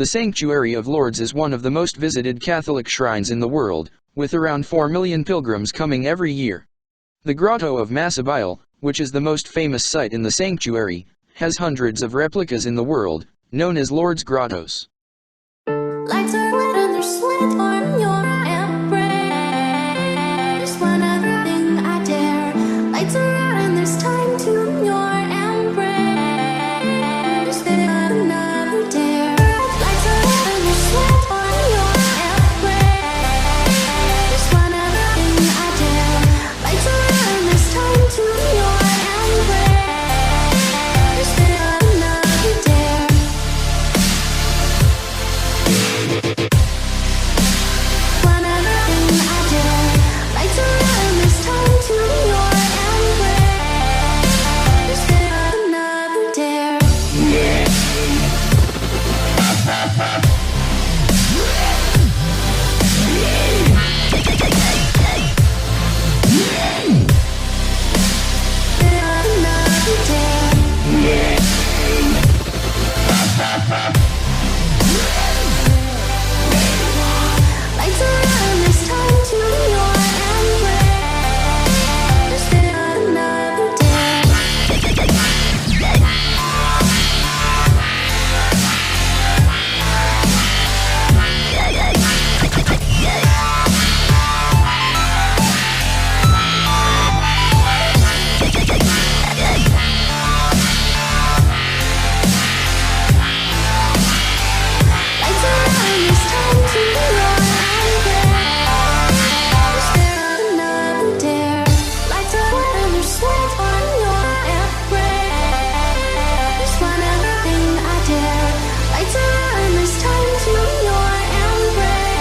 The sanctuary of Lourdes is one of the most visited Catholic shrines in the world, with around 4 million pilgrims coming every year. The Grotto of Massabielle, which is the most famous site in the sanctuary, has hundreds of replicas in the world, known as Lourdes grottos. Lights are lit and they're sweet on your embrace. One other thing I dare. Lights are out and there's time to your embrace. Another dare. Lights are lit and they're sweet on your embrace. One other thing I dare. Lights are out and there's time to your embrace. Another dare. One other thing I dare. Lights are out and there's time to your embrace. Another dare. Another dare. Lights are out and there's time to your embrace. Another dare. Lights are out and there's time to your embrace. Another dare. Lights are out and there's sweat on your embrace. One other thing I dare. Lights are out and there's time to your embrace.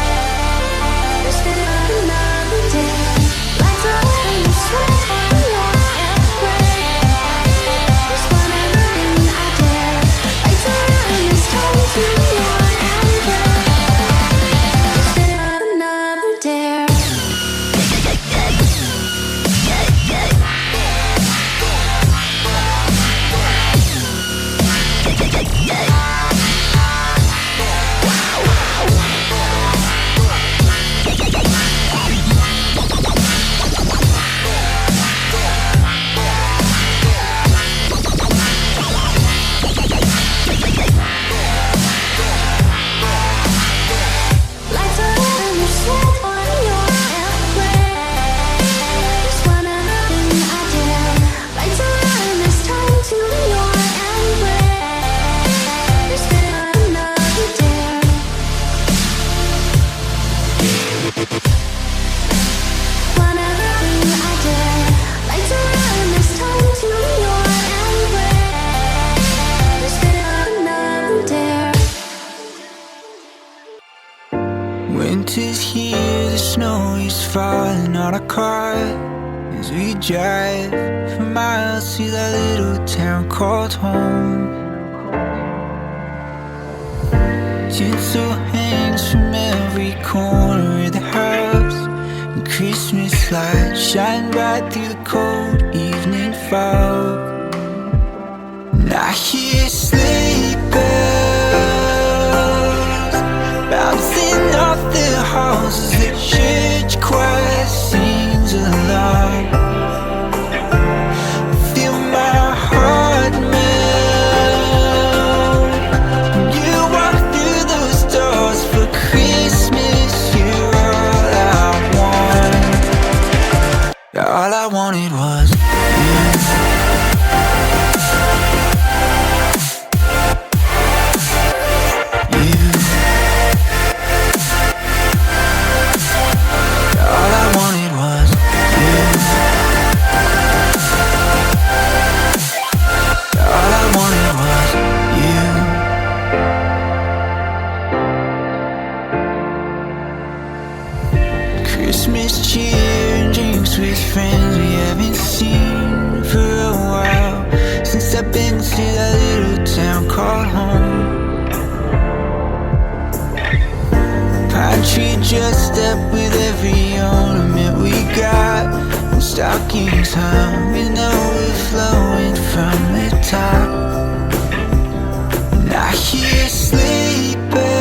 Another dare. Lights are out and there's sweat on your embrace. One other thing I dare. Lights are out and there's time to your embrace. Another dare. Lights are out and there's sweat on your embrace. One other thing I dare. Lights are out and there's time to your embrace. Another dare. One other thing I dare. Lights are out and there's time to your embrace. Another dare. Winter's here, the snow is falling on our car as we drive for miles to that little town called home. Tinsel hangs from every corner of the house, and Christmas lights shine bright through the cold evening fog. And I hear sleigh bells bouncing off the halls as the church choir sings along. Feel my heart melt when you walk through those doors. For Christmas, you're all I want. All I wanted was you. All I wanted was you. All I wanted was you. Christmas cheer and drinks with friends we haven't seen for a while, since I've been to that little town called home. Pine tree dressed up with every ornament we got, and stockings hung with overflowing from the top. And I hear sleigh bells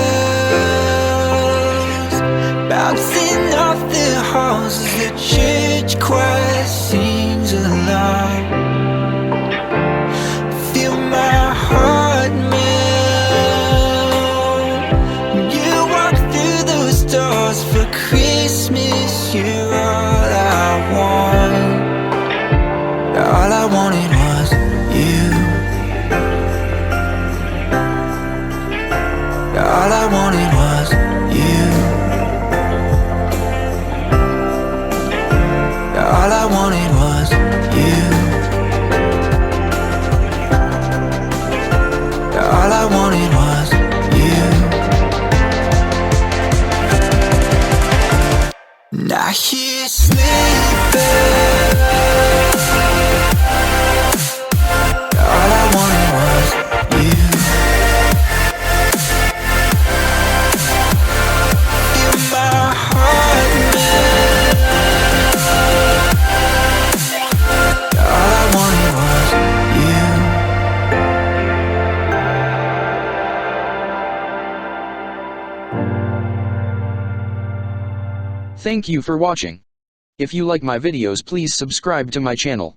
you sleeping. All I wanted was you. Feel my heart melt. All I wanted was you. Thank you for watching. If you like my videos, please subscribe to my channel.